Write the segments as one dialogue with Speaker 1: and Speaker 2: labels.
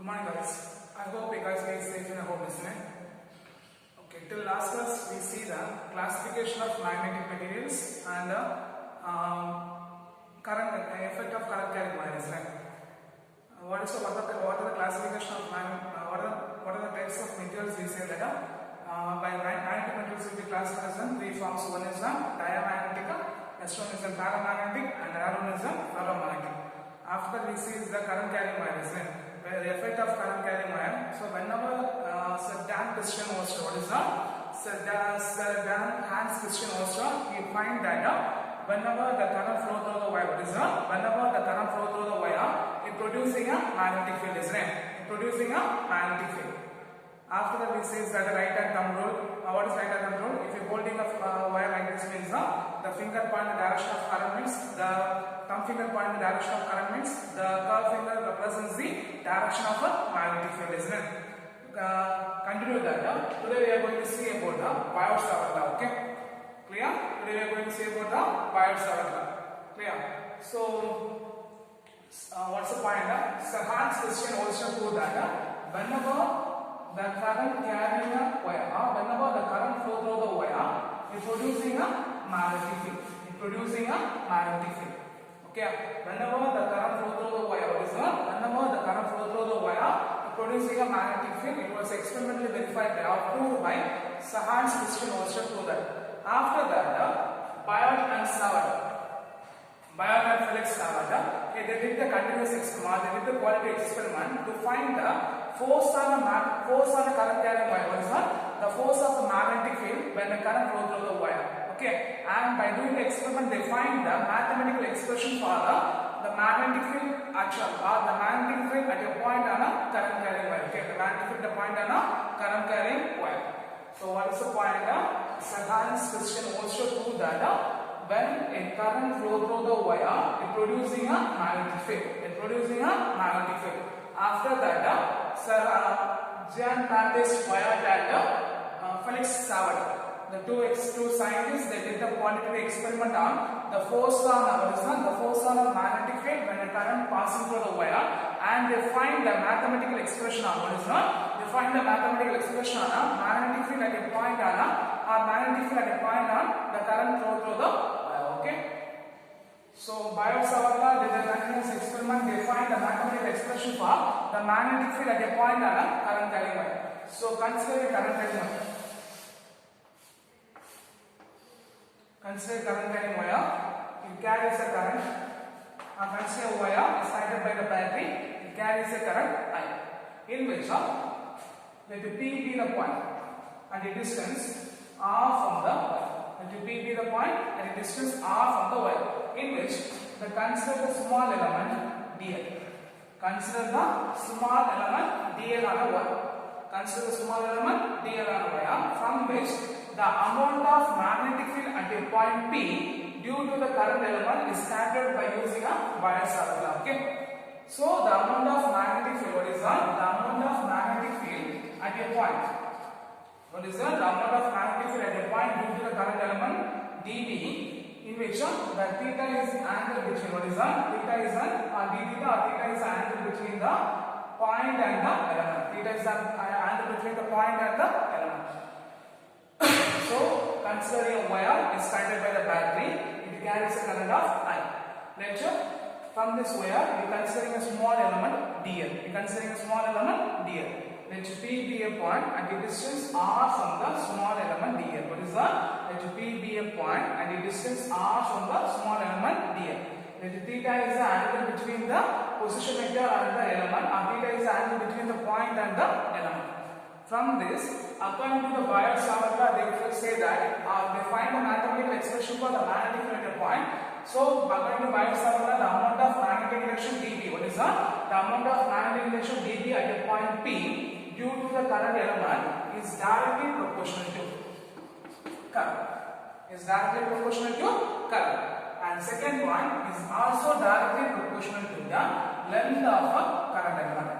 Speaker 1: Good morning guys. I hope you guys stay safe and home listening. Okay, till last class we see the classification of magnetic materials and the current effect of current carrying wires. What are the classification of what are the types of materials we say that by magnetic materials will be classified as in three forms. One is the diamagnetic, next one is the paramagnetic, and another one is the ferromagnetic. After that we see is the current carrying wires. The effect of current carrying wire. So whenever Sir Dan Christian Oersted, what is that? Sir Dan Hans Christian Oersted, he find that whenever the current flow through the wire, what is that? Whenever the current flow through the wire, it producing a magnetic field, isn't it? It producing a magnetic field. After that we say that the right hand thumb rule. What is right hand thumb rule? If you are holding a wire like this means the finger point in the direction of current means the thumb finger point in the direction of current means the curved finger represents the direction of a magnetic field, isn't it? Continue that. Today we are going to see about the Biot-Savart law. Okay, clear? Today we are going to see about the Biot-Savart law. Clear? So what's the point? Sir Hans Christian Oersted proved that whenever the current carrying a wire, whenever the current flow through the wire, is producing a magnetic field. It's producing a magnetic field. Okay, whenever the current flow through the wire, whenever the current flow through the wire, it's producing a magnetic field. It was experimentally verified or proved by Sir Hans Christian Oersted proved that. After that, Biot and Felix Savart, they did the continuous experiment, they did the quality experiment to find the force on the current carrying wire. What is that? The force of the magnetic field when the current flows through the wire. Okay, and by doing the experiment, they find the mathematical expression for the magnetic field action or the magnetic field at a point on a current carrying wire. Okay, the magnetic field at a point on a current carrying wire. So what is the point? Sir Hans Christian Oersted proved that when a current flow through the wire, it producing a magnetic field. It producing a magnetic field. After that, Sir Jean-Baptiste Biot and Felix Savart, the two scientists, they did the quantitative experiment on the force on a magnetic field when a current passing through the wire, and they find the mathematical expression on They find the mathematical expression on a magnetic field at a point on the current flow through the wire. Okay. So Biot-Savart did a continuous experiment. They find the mathematical expression for the magnetic field at a point on a current carrying wire. So consider a current carrying wire. Consider current carrying wire. It carries a current. Consider a wire excited by the battery. It carries a current I, in which let P be the point and the distance R from the wire. Let P be the point and the distance R from the wire, in which consider the small element dl. Consider the small element dl on a wire. Consider the small element dl on a wire, from which the amount of magnetic field at a point P due to the current element is calculated by using a Biot-Savart law. Okay. So the amount of magnetic field, what is that? The amount of magnetic field at a point. What is that? The amount of magnetic field at a point due to the current element dB, in which the theta is angle between, what is that? Theta is an angle between the point and the element. Theta is an angle between the point and the element. So considering a wire is started by the battery, it carries a current of I. Let's from this wire, we are considering a small element dl. Let P be a point and the distance R from the small element dl. What is that? Let P be a point and the distance R from the small element dl. Let theta is the angle between the position vector and the element, and theta is the angle between the point and the element. From this, according to the Biot-Savart law, they say that they find the mathematical expression for the magnetic field at a point. So, according to Biot-Savart law, the amount of magnetic induction dB, what is that? The amount of magnetic induction dB at a point P due to the current element is directly proportional to current. And second point is also directly proportional to the length of a current element.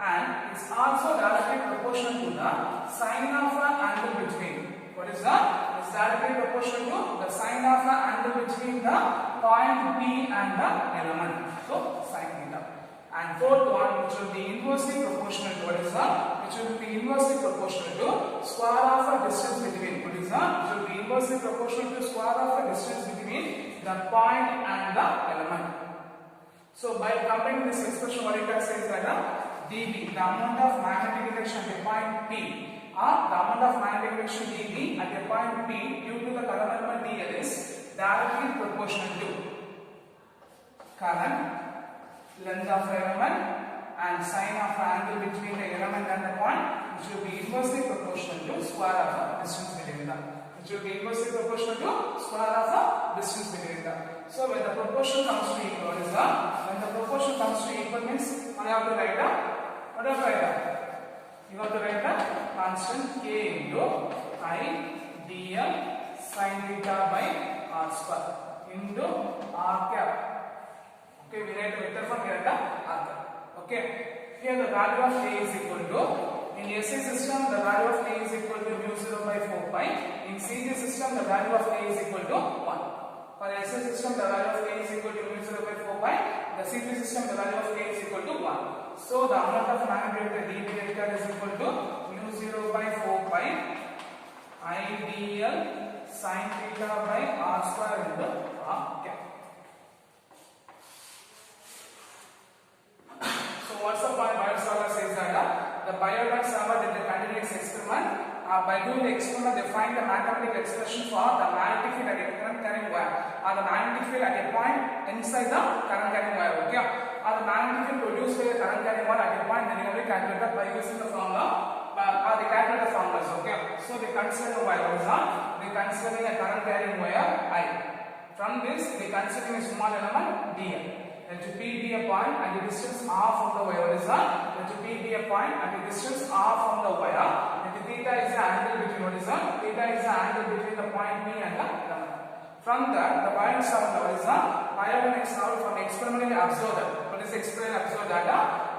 Speaker 1: And it's also directly proportional to the sine of an angle between. What is that? It's directly proportional to the sine of an angle between the point P and the element. So and fourth one which will be inversely proportional to what is the which will be inversely proportional to square of a distance between what is the which will be inversely proportional to square of a distance between the point and the element. So by comparing this expression, what it says is that dB, the amount of magnetic induction at a point P, or the amount of magnetic induction dB at a point P due to the current element dl is directly proportional to current, length of element, and sine of angle between the element and the point, which will be inversely proportional to square of the distance between them. Which will be inversely proportional to square of the distance between them. So when the proportion comes to equal, what is that? When the proportion comes to equal means what you have to write down? What do you have to write down? You have to write down constant k into I dl sin theta by r square into r cap. Okay, we write the vector form here at r cap. Okay, here the value of k is equal to, in SI system the value of k is equal to mu 0 by 4 pi. In CG system the value of k is equal to 1. For SI system the value of k is equal to mu 0 by 4 pi. The CG system the value of k is equal to 1. So the amount of magnetic dB vector is equal to mu 0 by 4 pi I dl sin theta by r square into r cap. So what's the point Biot-Savart says that the Biot-Savart did the continuous experiment. By doing the experiment, they find the mathematical expression for the magnetic field at a current carrying wire, or the magnetic field at a point inside the current carrying wire. Okay, or the magnetic field produced by the current carrying wire at a point, then you will calculate by using the formula, or they calculate the formulas. Okay, so they consider the wire. What is that? They considering a current carrying wire I. From this, they considering a small element dl. Let P be a point at the distance r from the wire. What is that? Let P be a point at the distance r from the wire. Let theta is the angle between, what is that? Theta is the angle between the point P and the element. From that, the Biot-Savart, what is that? Biot-Savart from experimentally observed that. What is experimentally observed that?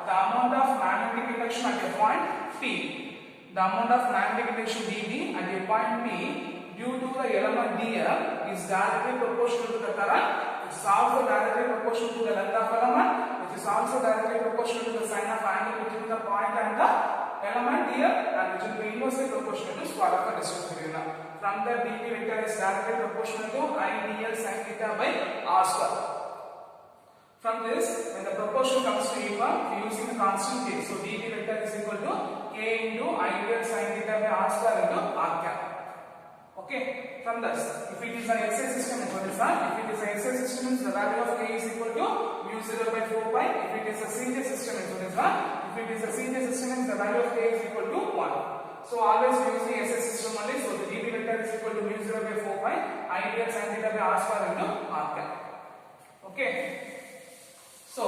Speaker 1: The amount of magnetic induction at a point P, the amount of magnetic induction dB at a point P due to the element dl is directly proportional to the current. It is also directly proportional to the length of element, which is also directly proportional to the sine of angle between the point and the element here, and which will be inversely proportional to square of the distance between them. From the dB vector is directly proportional to I dl sin theta by r square. From this, when the proportion comes to equal, we are using the constant k. So dB vector is equal to k into I dl sin theta by r square into r cap. Okay, from this, if it is an SI system, what is that? If it is an SI system, the value of k is equal to mu 0 by 4 pi. If it is a CJ system, what is that? If it is a CJ system, the value of k is equal to 1. So always we use the SI system only. So the dB vector is equal to mu 0 by 4 pi I dl sin theta by r square into r cap. Okay. So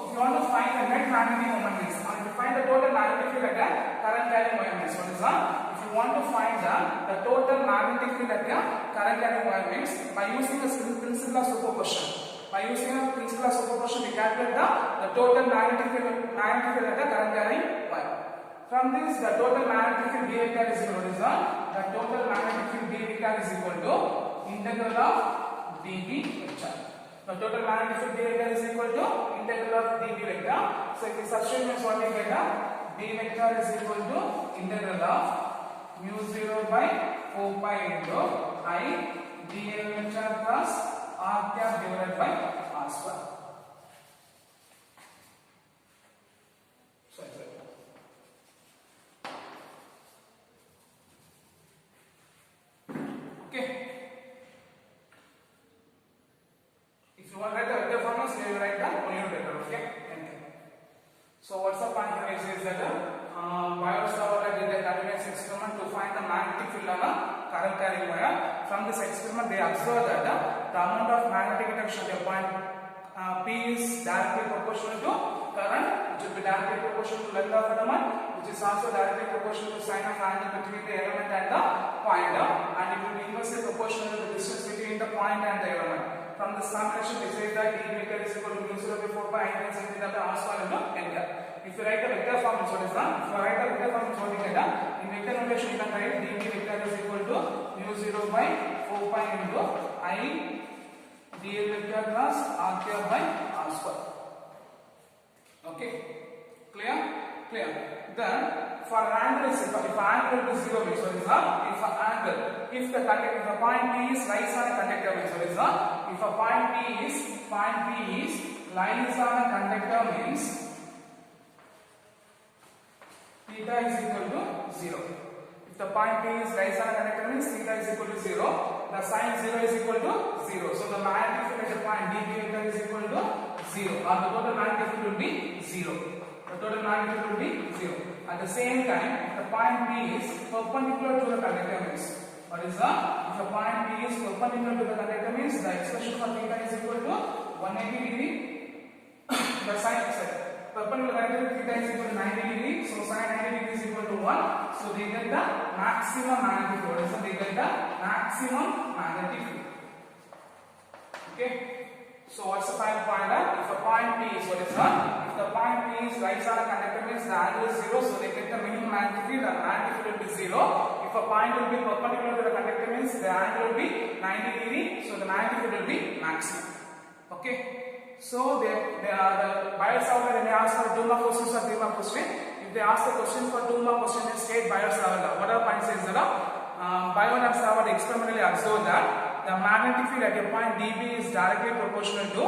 Speaker 1: if you want to find the net magnetic moment means, or if you find the total magnetic field at a current carrying wire means, what is that? If you want to find the total magnetic field at a current carrying wire means, by using the principle of superposition. By using the principle of superposition, we calculate the total magnetic field at a current carrying wire. From this, the total magnetic field B vector is equal to the total magnetic field B vector is equal to integral of dB vector. The total magnetic field B vector is equal to integral of dB vector. So if we substitute means what we get, B vector is equal to integral of mu 0 by 4 pi into I dl vector plus r cap divided by r square. Okay. If you want to write the vector formulas, you will write the unit vector. Okay. So what's the point here is that Biot-Savart did a continuous experiment to find the magnetic field on a current carrying wire. From this experiment, they observed that the amount of magnetic induction at a point P is directly proportional to current, which will be directly proportional to length of element, which is also directly proportional to sine of angle between the element and the point, and it will be inversely proportional to the distance between the point and the element. From this combination, we say that dB vector is equal to mu 0 by 4 pi I sin theta by r square into n cap. If you write the vector form, what is that? If you write the vector form, what you get? In vector notation, you can write dB vector is equal to mu 0 by 4 pi into I dl vector plus r cap by r square. Okay, clear? Clear. Then for an angle is if angle is 0 means what is that? If the point P is lies on a conductor means what is that? If a point P is lies on a conductor means theta is equal to 0. If the point P is lies on a conductor means theta is equal to 0. The sine 0 is equal to 0. So the magnetic field at the point dB vector is equal to 0. Or the total magnetic field will be 0. The total magnetic field will be 0. At the same time, if the point P is perpendicular to the conductor means what is that? If the point P is perpendicular to the conductor means the expression for theta is equal to 180 degree. The sine perpendicular conductor theta is equal to 90 degree. So sine 90 degree is equal to 1. So they get the maximum magnetic field. So they get the maximum magnetic field. Okay. So what's the final point? If a point P is what is that? If the point P is lies on a conductor means the angle is 0. So they get the minimum magnetic field. The magnetic field will be 0. If a point will be perpendicular to the conductor means the angle will be 90 degree. So the magnetic field will be maximum. Okay. So the Biot-Savart, when they ask for 2 mark questions or 3 mark question, if they ask the question for 2 mark question, they state Biot-Savart. What are the points is that Biot-Savart experimentally observed that the magnetic field at a point dB is directly proportional to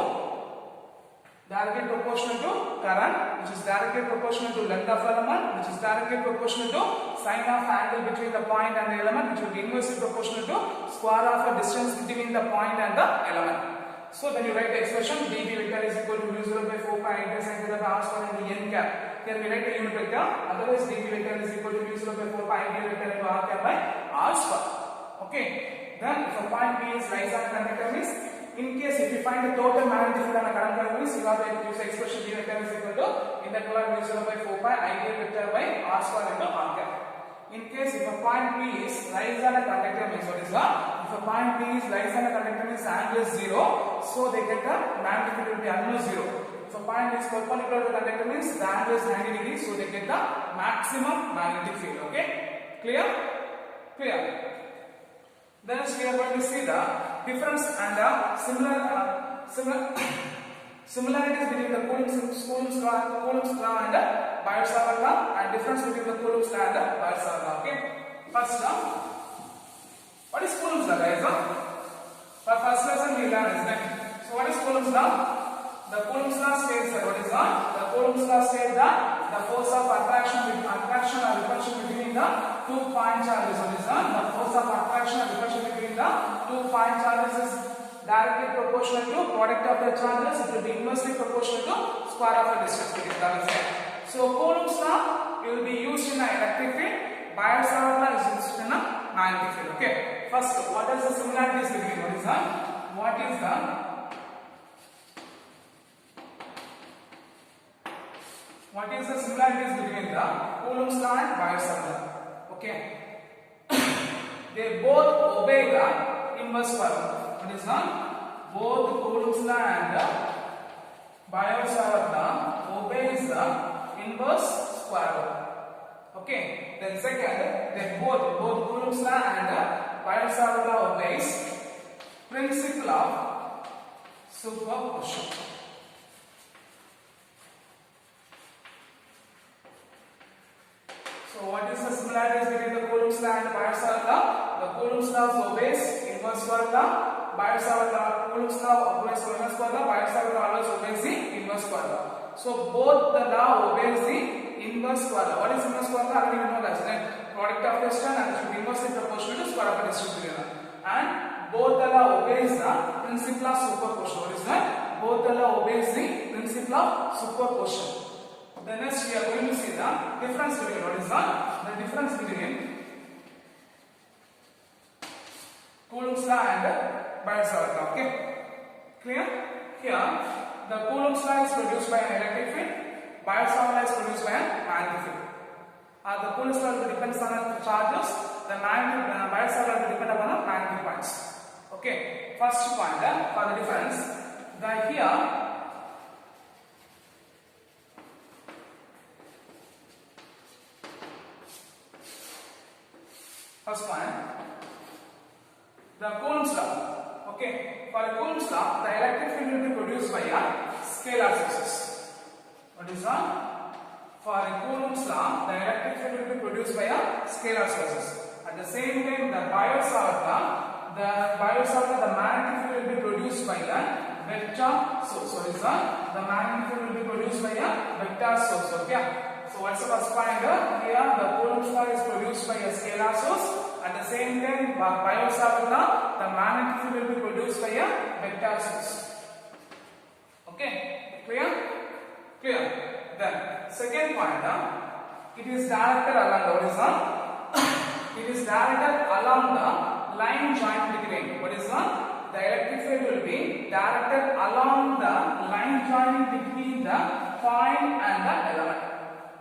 Speaker 1: current, which is directly proportional to length of element, which is directly proportional to sine of angle between the point and the element, which will be inversely proportional to square of a distance between the point and the element. So when you write the expression dB vector is equal to mu0 by 4 pi integral sin theta by r square into n cap. Here we write the unit vector. Otherwise dB vector is equal to mu0 by 4 pi integral vector into r cap by r square. Okay. Then if a point P is lies on a conductor means, in case if you find the total magnetic field on a conductor means, you have to use the expression d vector is equal to integral mu0 by 4 pi integral vector by r square into r cap. In case if a point P is lies on a conductor means what is that? If a point P is lies on a conductor means angle is 0, so they get the magnetic field will be almost 0. If a point is perpendicular to the conductor means the angle is 90 degrees, so they get the maximum magnetic field. Okay, clear? Clear. Then we are going to see the difference and the similarities between the Coulomb's law and the Biot-Savart law, and difference between the Coulomb's law and the Biot-Savart law. Okay. First, what is Coulomb's law, guys? For first lesson we learned, isn't it? So what is Coulomb's law? The Coulomb's law states that what is that? The Coulomb's law states that the force of attraction or repulsion between the 2 point charges. What is that? The force of attraction or repulsion between the 2 point charges is directly proportional to product of the charges. It will be inversely proportional to square of the distance between them. So Coulomb's law will be used in an electric field. Biot-Savart law is used in a magnetic field. Okay. First, what is the similarities between? What is that? What is the similarities between the Coulomb's law and Biot-Savart law? Okay. They both obey the inverse square law. What is that? Both Coulomb's law and Biot-Savart law obeys the inverse square law. Okay. Then second, they both Coulomb's law and Biot-Savart law obeys principle of superposition. So what is the similarities between the Coulomb's law and the Biot-Savart law? The Coulomb's law obeys inverse square law. Biot-Savart law, Coulomb's law obeys inverse square law. Biot-Savart law always obeys the inverse square law. So both the law obeys the inverse square law. What is inverse square law? Already we know that, right? Product of distance and it should be inversely proportional to square of the distance together. And both the law obeys the principle of superposition. What is that? Both the law obeys the principle of superposition. Then next we are going to see the difference between. What is that? The difference between Coulomb's law and Biot-Savart law. Okay, clear? Here, the Coulomb's law is produced by an electric field. Biot-Savart law is produced by a magnetic field. The Coulomb's law depends on the charges. The Biot-Savart law depends upon the magnetic points. Okay, first point for the difference. Here. First point, the Coulomb's law. Okay, for Coulomb's law, the electric field will be produced by a scalar forces. What is that? For Coulomb's law, the electric field will be produced by a scalar sources. At the same time, the Biot-Savart law, the magnetic field will be produced by a vector source. What is that? The magnetic field will be produced by a vector source. Okay. So what's the first point here? The Coulomb's law is produced by a scalar source. At the same time, Biot-Savart law, the magnetic field will be produced by a vector source. Okay, clear? Clear. Then second point, it is directed along the horizon. It is directed along the line joint between. What is that? The electric field will be directed along the line joint between the point and the element,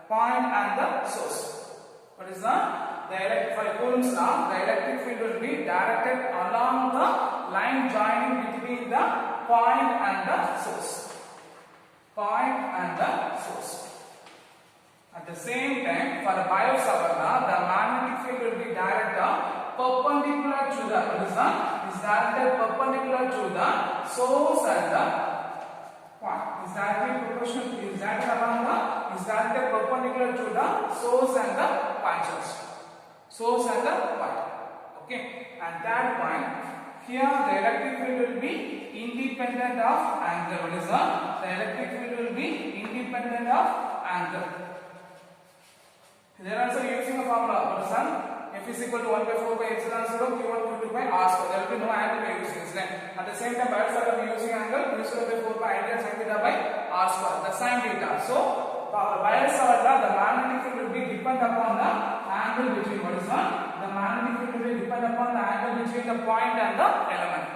Speaker 1: point and the source. What is that? For Coulomb's law, the electric field will be directed along the line joining between the point and the source. Point and the source. At the same time, for the Biot-Savart law, the magnetic field will be directed perpendicular to the, what is that? Is directed perpendicular to the source and the point. Is directly proportional. Is directed along the, is directed perpendicular to the source and the point charge. Source and the point. Okay. And that point, here the electric field will be independent of angle. What is that? The electric field will be independent of angle. They are also using a formula. What is that? F is equal to 1 by 4 by epsilon 0 q1 q2 by r square. There will be no angle we are using. At the same time, Biot-Savart will be using angle q0 by 4 by ideal sin theta by r square. The sin theta. So, for Biot-Savart law, the magnetic field will be dependent upon the angle between. What is that? The magnetic field will be dependent upon the angle between the point and the element.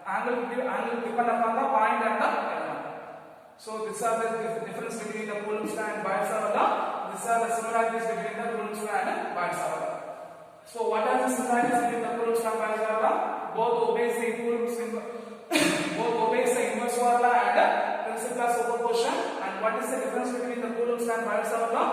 Speaker 1: Angle depend upon the point and the element. So these are the difference between the Coulomb's law and Biot-Savart law. These are the similarities between the Coulomb's law and Biot-Savart law. So what are the similarities between the Coulomb's law and Biot-Savart law? Both obeys the inverse law and the principle of superposition. And what is the difference between the Coulomb's law and Biot-Savart law?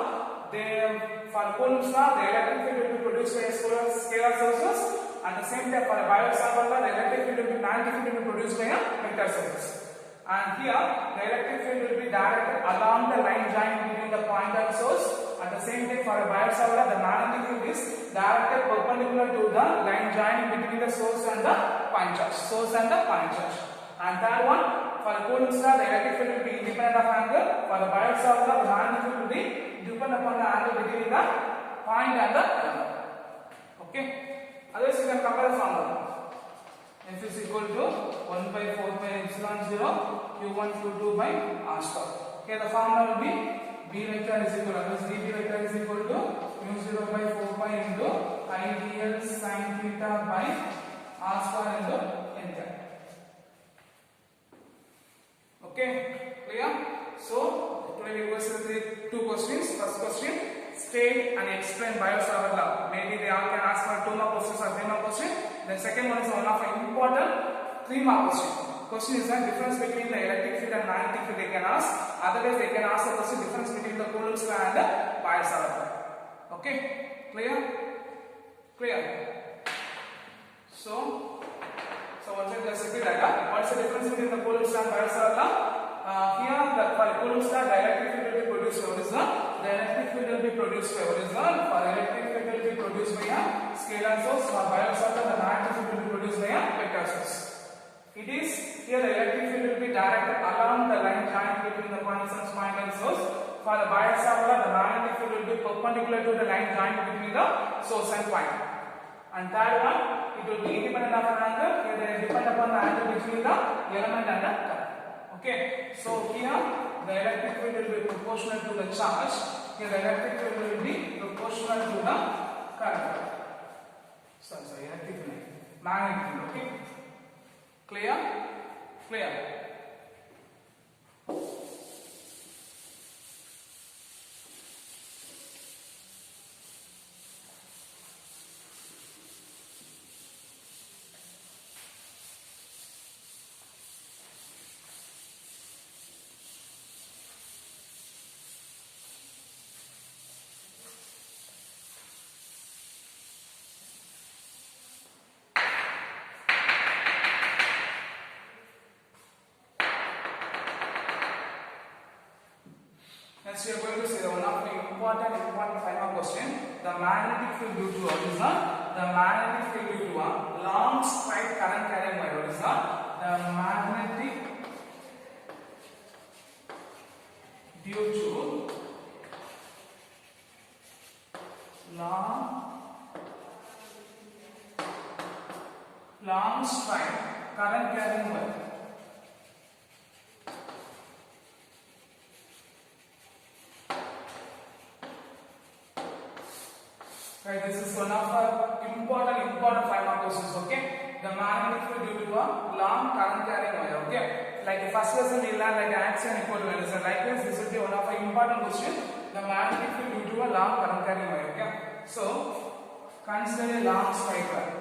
Speaker 1: For Coulomb's law, the electric field will be produced by scalar sources. At the same time, for Biot-Savart law, the electric field will be magnetic field will be produced by a vector source. And here, the electric field will be directed along the line joint between the point and source. At the same time, for Biot-Savart law, the magnetic field is directed perpendicular to the line joint between the source and the point charge. Source and the point charge. And third one, for Coulomb's law, the electric field will be independent of angle. For the Biot-Savart law, the magnetic field will be dependent upon the angle between the point and the element. Okay. Otherwise, you can compare the formula. F is equal to 1 by 4 by epsilon 0 q1 q2 by r square. Here the formula will be b vector is equal to db vector is equal to mu 0 by 4 pi into ideal sin theta by r square into n cap. Okay, clear? So today we will see two questions. First question, state and explain Biot-Savart law. Maybe they all can ask for 2 more questions or 3 more questions. The second one is one of an important 3 more question. Question is the difference between the electric field and magnetic field they can ask. Otherwise they can ask the question difference between the Coulomb's law and the Biot-Savart law. Okay, clear? Clear. So once again just repeat that. What is the difference between the Coulomb's law and Biot-Savart law? Here for Coulomb's law, the electric field will be produced by what is the electric field will be produced by what is for electric field will be produced by a scalar source. For Biot-Savart law, the magnetic field will be produced by a vector source. It is here the electric field will be directed along the line joint between the point and source. For the Biot-Savart law, the magnetic field will be perpendicular to the line joint between the source and point. And third one, it will be independent of an angle. Here they depend upon the angle between the element and the current. Okay, so here the electric field will be proportional to the charge. Here the electric field will be proportional to the current. Sorry, electric field, magnetic field. Okay, clear? Clear. important 5 mark question. The magnetic field due to what is the magnetic field due to a long straight current carrying wire. What is the magnetic due to long straight current carrying wire. Right, this is one of our important 5 mark questions. Okay, the magnetic field due to a long current carrying wire. Okay, like the first lesson we learned like axial and equivalent. Likewise, this will be one of our important questions. The magnetic field due to a long current carrying wire. Okay, so consider a long straight wire.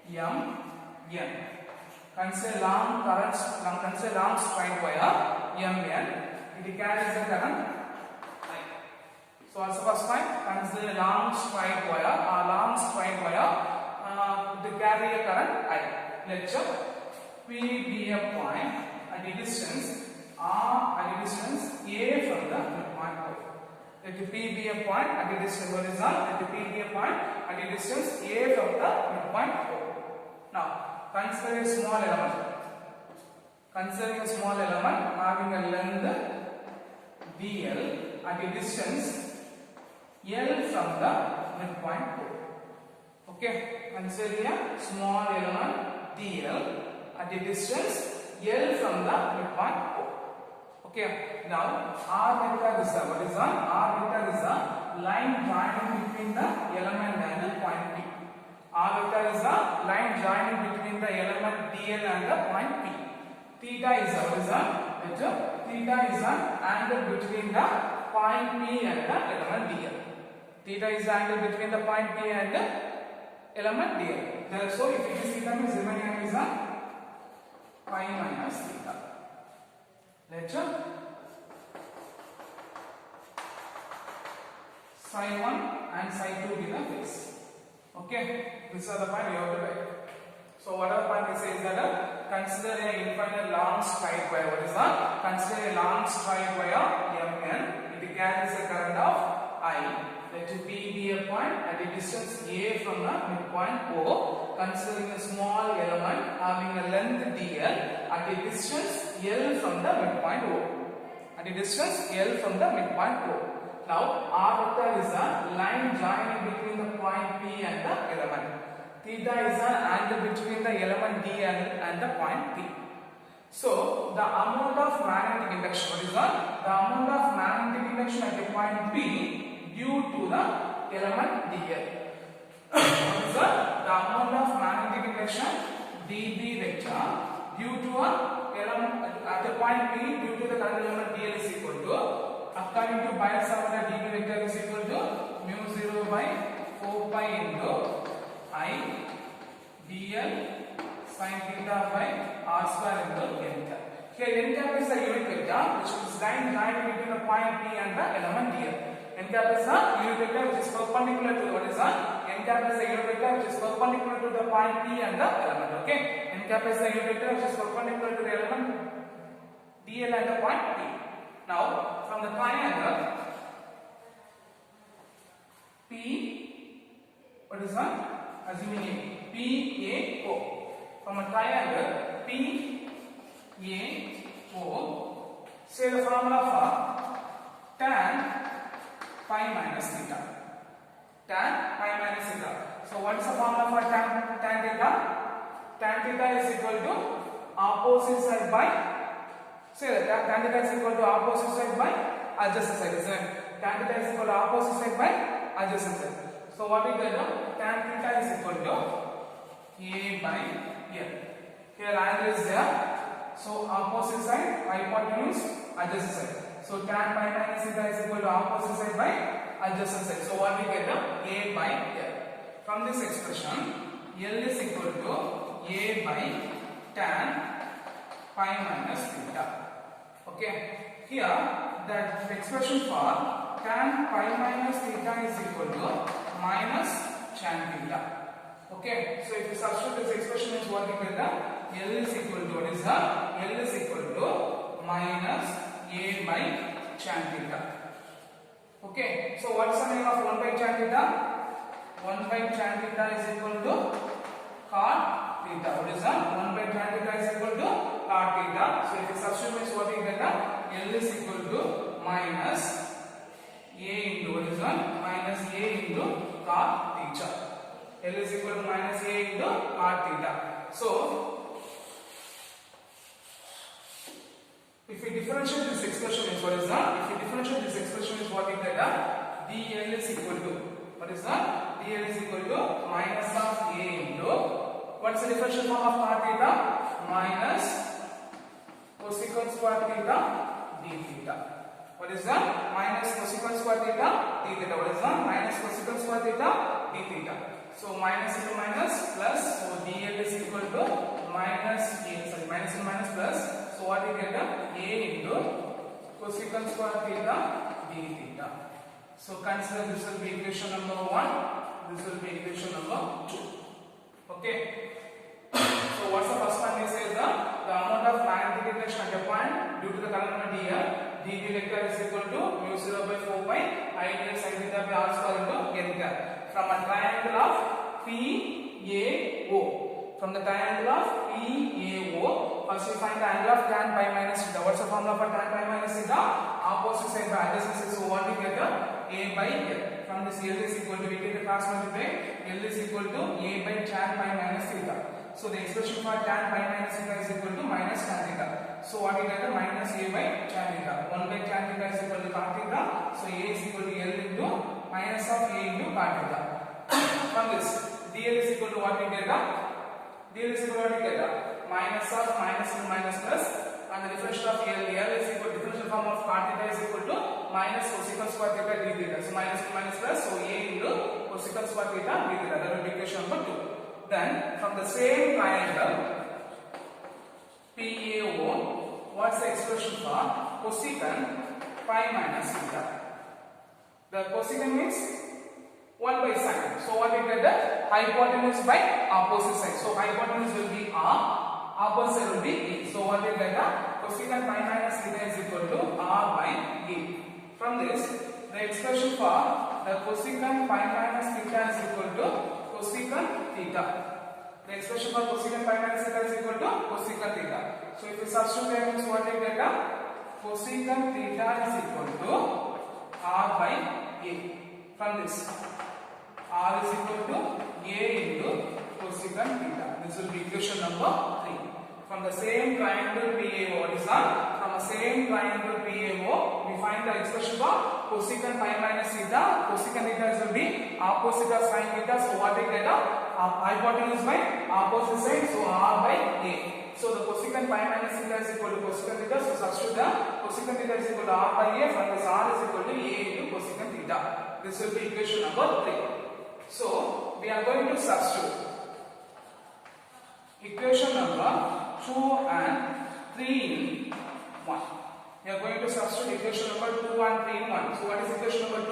Speaker 1: N. Consider long straight wire Mn. It carries the current I. So what's the first point? Consider a long straight wire to carry a current I. Let's P be a point at a distance R at a distance A from the midpoint O. Let P be a point at a distance horizontal. Let P be a point at a distance A from the midpoint O. Now, consider a small element. Considering a small element having a length dl at a distance L from the midpoint O. Okay, considering a small element dl at a distance L from the midpoint O. Okay, now R vector is what is R vector is a line joining between the element and the point P. R vector is a line joining between the element dl and the point P. Theta is theta is an angle between the point P and the element dl. Theta is the angle between the point P and the element dl. So if it is theta, means remaining angle is pi minus theta. Let's psi 1 and psi 2 be the phase. Okay, these are the point you have to write. So whatever point we say is that consider a infinite long straight wire. What is that? Consider a long straight wire Mn. It carries a current of I. Let P be a point at a distance A from the midpoint O. Considering a small element having a length dl at a distance L from the midpoint O. At a distance L from the midpoint O. Now, R vector is a line joining between the point P and the element. Theta is an angle between the element dl and the point P. So, the amount of magnetic induction, what is that? The amount of magnetic induction at the point P due to the element dl. What is that? The amount of magnetic induction dB vector due to a element at the point P due to the current element dl is equal to, according to Biot-Savart, dB vector is equal to mu 0 by 4 pi into I dl sin theta by r square into n cap. Here n cap is the unit vector which is line joining between the point P and the element dl. N cap is the unit vector which is perpendicular to what is that? N cap is the unit vector which is perpendicular to the point P and the element. Okay, n cap is the unit vector which is perpendicular to the element dl and the point P. Now, from the triangle P, what is that? Assuming a PAO. From a triangle PAO, say the formula for tan pi minus theta. Tan pi minus theta. So, what is the formula for tan theta? Tan theta is equal to opposite side by, say that tan theta is equal to opposite side by adjacent side, isn't it? Tan theta is equal to opposite side by adjacent side. So what we get now? Tan theta is equal to A by L. Here angle is there. So opposite side, hypotenuse, adjacent side. So tan pi minus theta is equal to opposite side by adjacent side. So what we get now? A by L. From this expression, L is equal to A by tan pi minus theta. Okay, here the expression for tan pi minus theta is equal to minus tan theta. Okay, so if you substitute this expression is what we get, L is equal to what is that? L is equal to minus A by tan theta. Okay, so what is the meaning of 1 by tan theta? 1 by tan theta is equal to cot theta. What is that? 1 by tan theta is equal to cot theta. So if you substitute means what you get? L is equal to minus a into what is that? Minus a into cot theta. L is equal to minus a into cot theta. So if we differentiate this expression is what is that? If we differentiate this expression is what we get? dl is equal to what is that? dl is equal to minus of a into what is the differential form of cot theta? Minus cosecant square theta d theta. What is that? Minus cosecant square theta d theta. What is that? Minus cosecant square theta d theta. So minus into minus plus. So dl is equal to minus a. Sorry, minus into minus plus. So what we get? A into cosecant square theta d theta. So consider this will be equation number 1. This will be equation number 2. Okay. So what's the first one? This is the amount of magnetic deflection at a point due to the current here. dB vector is equal to mu 0 by 4 pi I dl sin theta by r square into n cap from a triangle of PAO. From the triangle of PAO, first we find the angle of tan pi minus theta. What's the formula for tan pi minus theta? Opposite side by adjacent side. So what we get? A by L. From this L is equal to, we take the cross multiply. L is equal to A by tan pi minus theta. So the expression for tan pi minus theta is equal to minus tan theta. So what we get? Minus A by tan theta. 1 by tan theta is equal to cot theta. So A is equal to L into minus of A into cot theta. From this, dl is equal to what we get? dl is equal to what we get? Minus of minus into minus plus, and the differential of L is equal to differential form of cot theta is equal to minus cosecant square theta d theta. So minus to minus plus, so A into cosecant square theta d theta. That will be equation number 2. Then from the same triangle PAO, what's the expression for cosecant pi minus theta? The cosecant means 1 by sin. So what we get? The hypotenuse by opposite side. So hypotenuse will be R, opposite will be E. So what we get? Cosecant pi minus theta is equal to R by E. From this, the expression for the cosecant pi minus theta is equal to cosecant theta. The expression for cosecant pi minus theta is equal to cosecant theta. So if we substitute that means what we get? Cosecant theta is equal to R by A. From this, R is equal to A into cosecant theta. This will be equation number 3. From the same triangle PAO, what is that? From the same triangle PAO, we find the expression for cosecant pi minus theta. Cosecant theta will be opposite of sin theta. So what we get? Hypotenuse by opposite side. So R by A. So the cosecant pi minus theta is equal to cosecant theta. So substitute the cosecant theta is equal to R by A. From this, R is equal to A into cosecant theta. This will be equation number 3. So we are going to substitute equation number 2 and 3 in 1. We are going to substitute equation number 2 and 3 in 1. So what is equation number 2?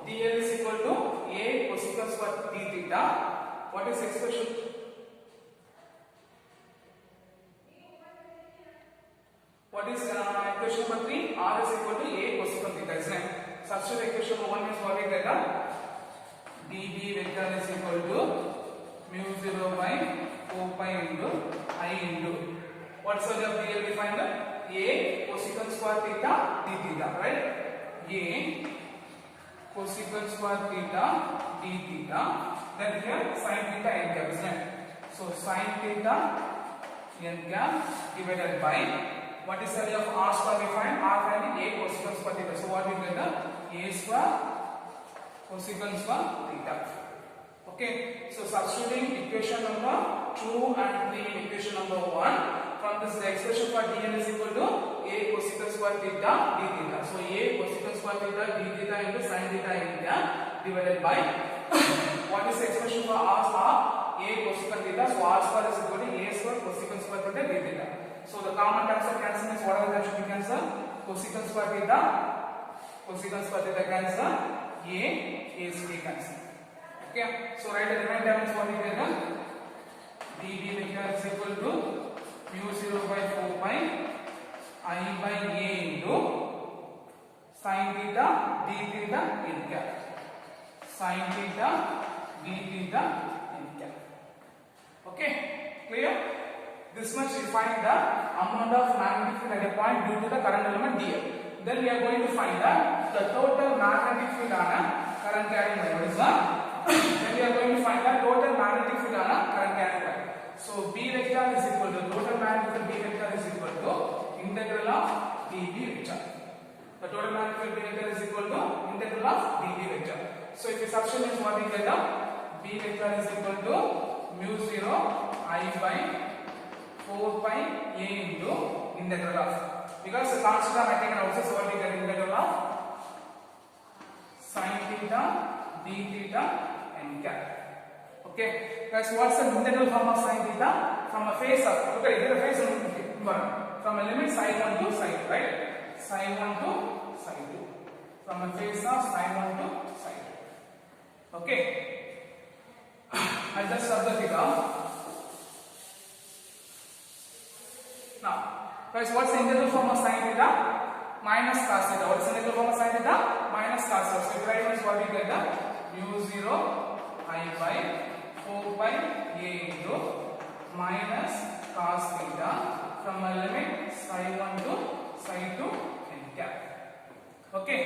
Speaker 1: dl is equal to A cosecant square d theta. What is expression? What is equation number 3? R is equal to A cosecant theta, isn't it? Substitute equation number 1 is what we get? dB vector is equal to mu 0 by 4 pi into I into what's the value of dl we find? A cosecant square theta d theta, right? A cosecant square theta d theta. Then here sin theta n cap, isn't it? So sin theta n cap divided by what is the value of r square we find? R find A cosecant square theta. So what we get? A square cosecant square theta. Okay, so substituting equation number 2 and 3 in equation number 1. From this, the expression for dl is equal to A cosecant square theta d theta. So A cosecant square theta d theta into sin theta n divided by what is the expression for r square? A cosecant theta. So r square is equal to A square cosecant square theta d theta. So the common terms are cancelled. Means what are the terms should be cancelled? Cosecant square theta cancel. A is A cancel. Okay, so write the remaining terms for the equation. dB vector is equal to mu 0 by 4 pi I by A into sin theta d theta n cap. Sin theta d theta n cap. Okay, clear? This much we find the amount of magnetic field at a point due to the current element dl. Then we are going to find the total magnetic field on a current carrying wire. What is that? Then we are going to find the total magnetic field on a current carrying wire. So B vector is equal to total magnetic field B vector is equal to integral of dB vector. The total magnetic field B vector is equal to integral of dB vector. So if we substitute what we get, B vector is equal to mu 0 I by 4 pi a into integral of, because the constant I taken outside, so what we get integral of sin theta d theta n cap. Okay, guys, what's the integral form of sin theta? From a face of, look at it, here a face from a limit psi 1 to psi 2, right? Psi 1 to psi 2. From a face of psi 1 to psi 2. Okay, I'll just rub the figure. Now, guys, what's the integral form of sin theta? Minus cos theta. What is the integral form of sin theta? Minus cos theta. So if you write this, what we get, mu 0 I by 4 pi a into minus cos theta from a limit psi 1 to psi 2 n cap. Okay,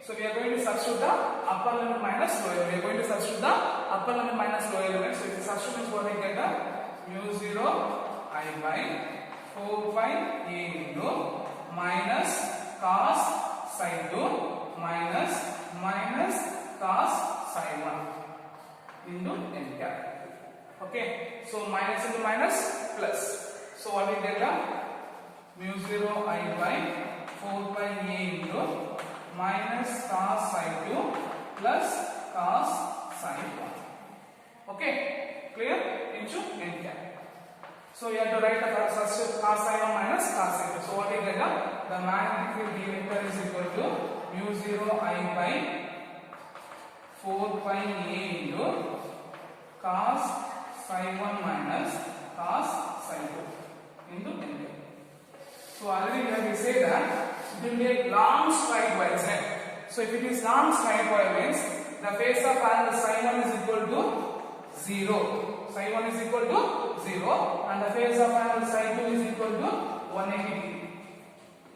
Speaker 1: so we are going to substitute the upper limit minus lower limit. We are going to substitute the upper limit minus lower limit. So if you substitute, what we get, mu 0 I by 4 pi a into minus cos psi 2 minus cos psi 1 into n cap. Okay, so minus into minus plus. So what we get, mu 0 I by 4 pi a into minus cos psi 2 plus cos psi 1. Okay, clear? Into n cap. So we have to write the first cos psi 1 minus cos psi 2. So what we get, the magnetic field B vector is equal to mu 0 I by 4 pi a into cos psi 1 minus cos psi 2 into n. So already we say that it will be a long straight wire, isn't it? So if it is long straight wire means the phase of angle psi 1 is equal to 0. Psi 1 is equal to 0 and the phase of angle psi 2 is equal to 180 degree.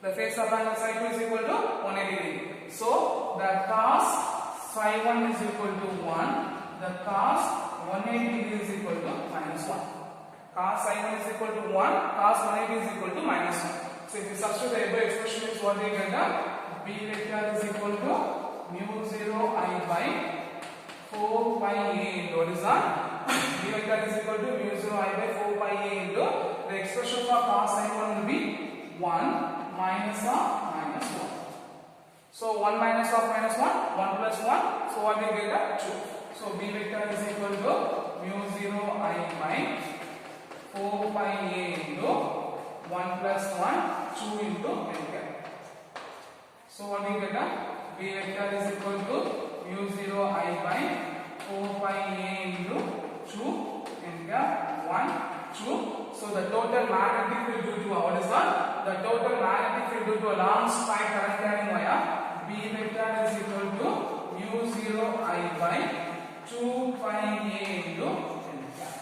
Speaker 1: The phase of angle psi 2 is equal to 180 degree. So the cos psi 1 is equal to 1. The cos 180 degree is equal to minus 1. Cos psi 1 is equal to 1. Cos 180 is equal to minus 1. So if you substitute the above expression is what we get, B vector is equal to mu 0 I by 4 pi a into, what is that? B vector is equal to mu 0 I by 4 pi a into, the expression for cos psi 1 will be 1 minus of minus 1. So 1 minus of minus 1, 1 plus 1, so what we get, 2. So B vector is equal to mu 0 I by 4 pi a into 1 plus 1, 2 into n cap. So what we get, B vector is equal to mu 0 I by 4 pi a into 2 n cap 1, 2. So the total magnetic field due to what is that? The total magnetic field due to a long straight current carrying wire, B vector is equal to mu 0 I by 2 pi a into n cap.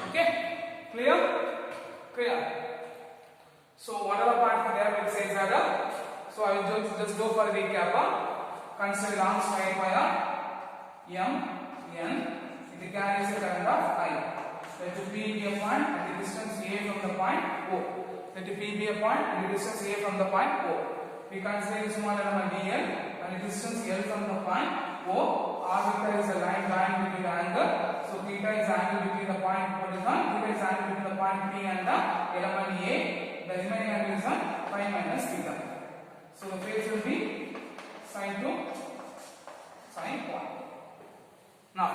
Speaker 1: Okay, clear? Clear. So whatever part there will say that. So I will just go for recap. Consider long straight wire M N. It carries a current of I. Let P be a point at the distance A from the point O. Let P be a point at the distance A from the point O. We consider this small element dl and the distance L from the point O. R vector is a line drawing between the angle. So theta is angle between the point, what is that? Theta is angle between the point P and the element A. The remaining angle is phi minus theta. So the phase will be sin 2 sin 1. Now,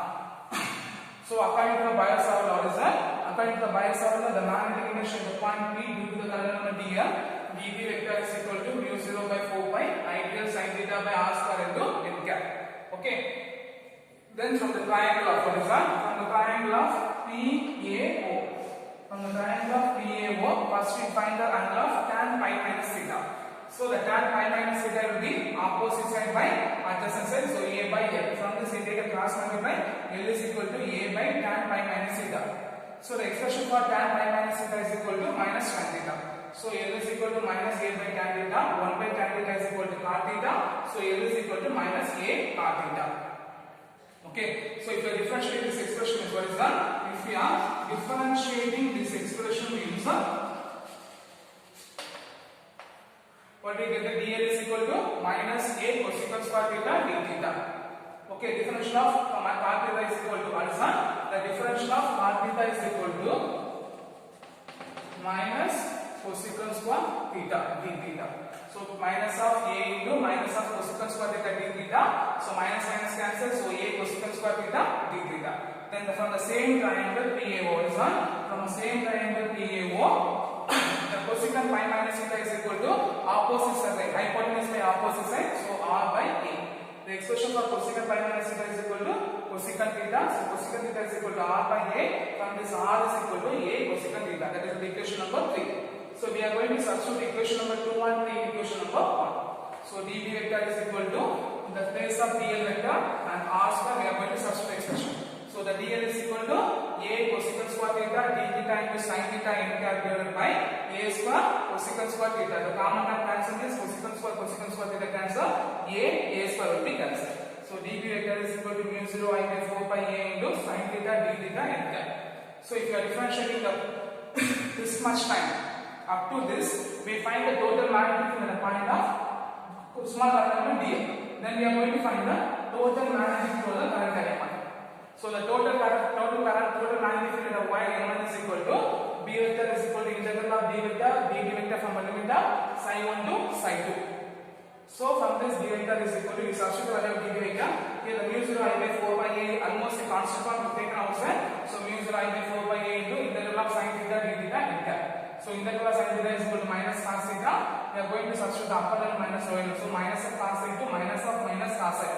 Speaker 1: so according to the Biot-Savart law, according to the Biot-Savart law, the magnetic induction at the point P due to the current element dl, dB vector is equal to mu 0 by 4 pi ideal sin theta by r square into n cap. Okay. Then from the triangle of, what is that? From the triangle of PAO. From the triangle of PAO, first we find the angle of tan pi minus theta. So the tan pi minus theta will be opposite side by adjacent side. So A by L. From this we take a cross multiply. L is equal to A by tan pi minus theta. So the expression for tan pi minus theta is equal to minus tan theta. So L is equal to minus A by tan theta. 1 by tan theta is equal to cot theta. So L is equal to minus A cot theta. Okay. So if you are differentiating this expression, is what is done? If we are differentiating this expression, we use what we get, the dl is equal to minus a cosecant square theta d theta. Okay, differential of cot theta is equal to what is that? The differential of cot theta is equal to minus cosecant square theta d theta. So minus of a into minus of cosecant square theta d theta. So minus minus cancel. So a cosecant square theta d theta. Then from the same triangle PAO is on. From the same triangle PAO. The cosecant pi minus theta is equal to opposite side, hypotenuse by opposite side, so r by a. The expression for cosecant pi minus theta is equal to cosecant theta. So cosecant theta is equal to r by a. From this r is equal to a cosecant theta. That is the equation number 3. So we are going to substitute equation number 2 and 3 equation number 1. So dB vector is equal to, in the place of dl vector and r square, we are going to substitute expression. So the dl is equal to a cosecant square theta d theta into sin theta divided by a square cosecant square theta. The common term cancel is cosecant square theta cancel. A square will be cancelled. So dB vector is equal to mu 0 I by 4 pi a into sin theta d theta n cap. So if you are differentiating the this much time up to this, we find the total magnetic field at the point of small current element dl. Then we are going to find the total magnetic field of the current element. So the total magnetic field of wire M1 is equal to B vector is equal to integral of B vector vector from limit of psi 1 to psi 2. So from this B vector is equal to, we substitute value of B vector. Here the mu 0 I by 4 by a almost a constant form we taken outside. So mu 0 I by 4 by a into integral of sin theta d theta n cap. So integral of sin theta is equal to minus cos theta. We are going to substitute the upper and minus lower. So minus of cos into minus of minus cos i.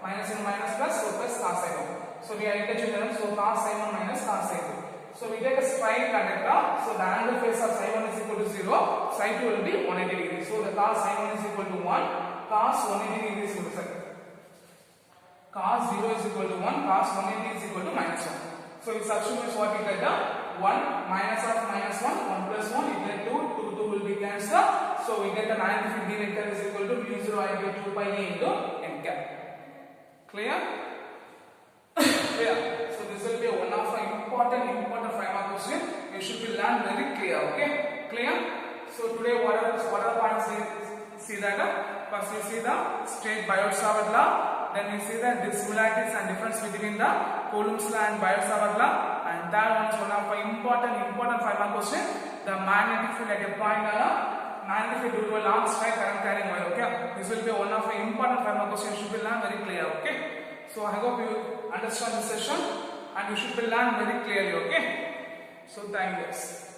Speaker 1: Minus and minus plus, so plus cos i. So we are interchanging, so cos psi 1 minus cos psi 2. So we take a straight conductor. So the angle phase of psi 1 is equal to 0, psi 2 will be 180 degrees. So the cos psi 1 is equal to 1, cos 180 degrees will be cos 0 is equal to 1, cos 180 is equal to minus 1. So we substitute what we get, 1 minus of minus 1, 1 plus 1, you get 2, 2 will be cancelled. So we get the magnetic field vector is equal to mu 0 I by 2 pi a into n cap. Clear? Clear. So this will be one of the important 5-mark question. You should be learned very clear. Okay? Clear? So today what are the points we see that? First we see the straight Biot-Savart law. Then we see the similarities and difference between the Coulomb's law and Biot-Savart law. And that one is one of the important 5-mark question. The magnetic field at a point magnetic field due to a long straight current carrying wire. Okay? This will be one of the important 5-mark question. You should be learned very clear. Okay? So I hope you understand this session and you should be learned very clearly. Okay? So thank you guys.